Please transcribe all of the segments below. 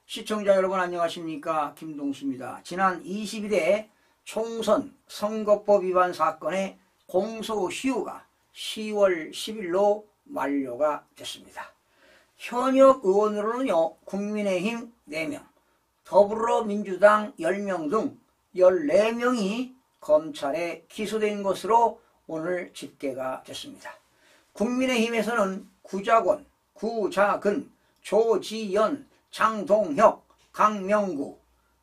시청자 여러분 안녕하십니까, 김동수입니다. 지난 22대 총선 선거법 위반 사건의 공소시효가 10월 10일로 만료가 됐습니다. 현역 의원으로는요, 국민의힘 4명, 더불어민주당 10명 등 14명이 검찰에 기소된 것으로 오늘 집계가 됐습니다. 국민의힘에서는 구자권, 구자근, 조지연, 장동혁, 강명구,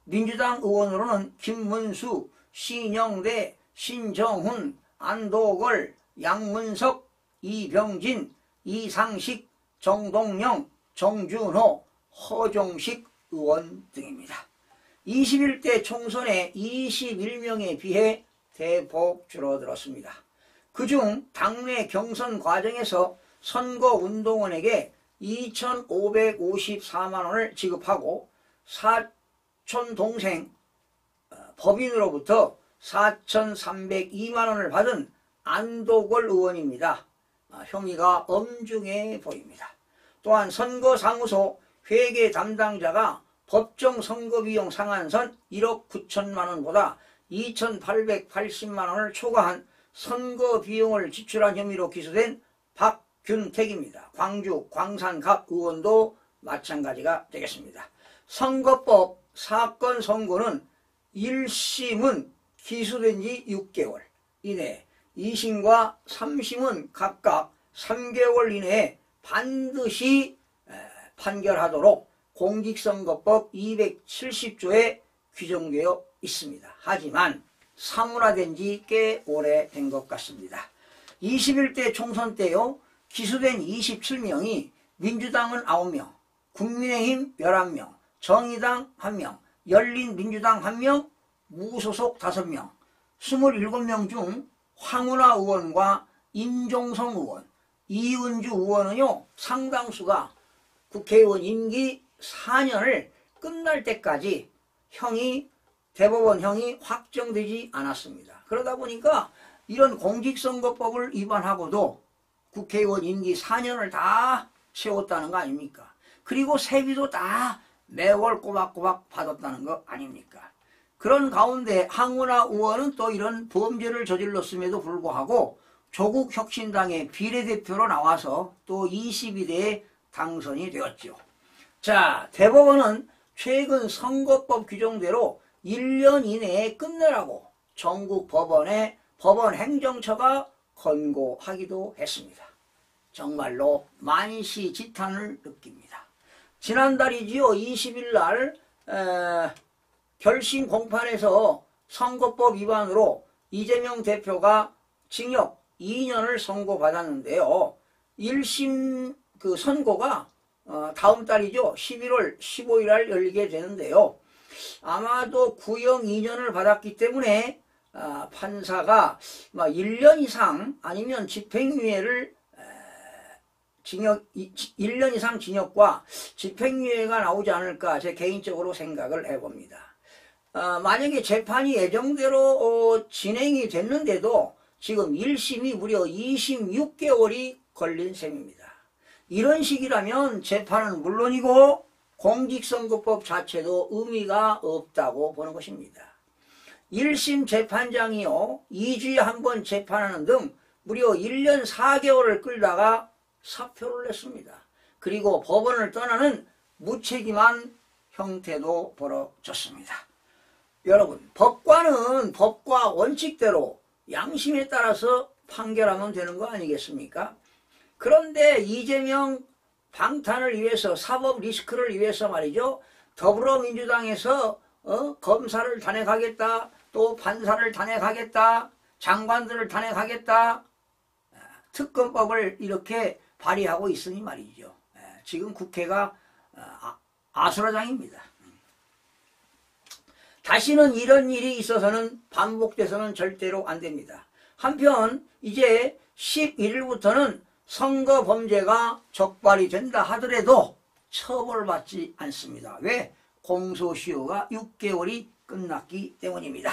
민주당 의원으로는 김문수, 신영대, 신정훈, 안도걸, 양문석, 이병진, 이상식, 정동영, 정준호, 허종식 의원 등입니다. 21대 총선에 21명에 비해 대폭 줄어들었습니다. 그중 당내 경선 과정에서 선거운동원에게 2,554만원을 지급하고 사촌 동생 법인으로부터 4,302만원을 받은 안도걸 의원입니다. 혐의가 엄중해 보입니다. 또한 선거사무소 회계 담당자가 법정 선거비용 상한선 1억 9천만원보다 2,880만원을 초과한 선거비용을 지출한 혐의로 기소된 박균택입니다. 광주 광산갑 의원도 마찬가지가 되겠습니다. 선거법 사건 선고는 1심은 기소된 지 6개월 이내, 2심과 3심은 각각 3개월 이내에 반드시 판결하도록 공직선거법 270조에 규정되어 있습니다. 하지만 사무화된 지 꽤 오래된 것 같습니다. 21대 총선 때요, 기소된 27명이 민주당은 9명, 국민의힘 11명, 정의당 1명, 열린민주당 1명, 무소속 5명, 27명 중 황운하 의원과 임종성 의원, 이은주 의원은요, 상당수가 국회의원 임기 4년을 끝날 때까지 대법원형이 확정되지 않았습니다. 그러다 보니까 이런 공직선거법을 위반하고도 국회의원 임기 4년을 다 채웠다는 거 아닙니까? 그리고 세비도 다 매월 꼬박꼬박 받았다는 거 아닙니까? 그런 가운데 황운하 의원은 또 이런 범죄를 저질렀음에도 불구하고 조국혁신당의 비례대표로 나와서 또 22대에 당선이 되었죠. 자, 대법원은 최근 선거법 규정대로 1년 이내에 끝내라고 전국 법원에 법원 행정처가 권고하기도 했습니다. 정말로 만시지탄을 느낍니다. 지난달이지요, 20일 날 결심 공판에서 선거법 위반으로 이재명 대표가 징역 2년을 선고받았는데요. 1심 그 선고가 다음 달이죠, 11월 15일 날 열리게 되는데요. 아마도 구형 2년을 받았기 때문에 판사가 1년 이상 아니면 집행유예를 1년 이상 징역과 집행유예가 나오지 않을까 제 개인적으로 생각을 해봅니다. 만약에 재판이 예정대로 진행이 됐는데도 지금 1심이 무려 26개월이 걸린 셈입니다. 이런 식이라면 재판은 물론이고 공직선거법 자체도 의미가 없다고 보는 것입니다. 1심 재판장이요, 2주에 한 번 재판하는 등 무려 1년 4개월을 끌다가 사표를 냈습니다. 그리고 법원을 떠나는 무책임한 형태도 벌어졌습니다. 여러분, 법관은 법과 원칙대로 양심에 따라서 판결하면 되는 거 아니겠습니까? 그런데 이재명 방탄을 위해서, 사법 리스크를 위해서 말이죠, 더불어민주당에서 검사를 단행하겠다, 또 판사를 단행하겠다, 장관들을 단행하겠다, 특검법을 이렇게 발의하고 있으니 말이죠. 지금 국회가 아수라장입니다. 다시는 이런 일이 있어서는 반복돼서는 절대로 안 됩니다. 한편 이제 11일부터는 선거 범죄가 적발이 된다 하더라도 처벌받지 않습니다. 왜? 공소시효가 6개월이 끝났기 때문입니다.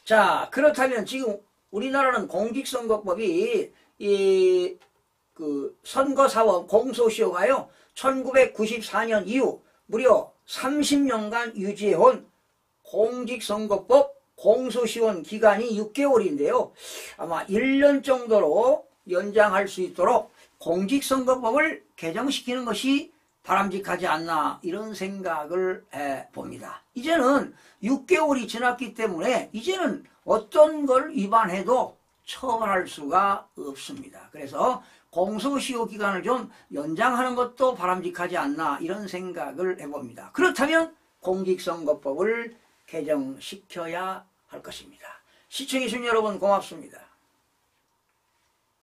자, 그렇다면 지금 우리나라는 공직선거법이 선거사원 공소시효가요, 1994년 이후 무려 30년간 유지해온 공직선거법 공소시효 기간이 6개월인데요. 아마 1년 정도로 연장할 수 있도록 공직선거법을 개정시키는 것이 바람직하지 않나 이런 생각을 해봅니다. 이제는 6개월이 지났기 때문에 이제는 어떤 걸 위반해도 처벌할 수가 없습니다. 그래서 공소시효 기간을 좀 연장하는 것도 바람직하지 않나 이런 생각을 해봅니다. 그렇다면 공직선거법을 개정시켜야 할 것입니다. 시청해주신 여러분 고맙습니다.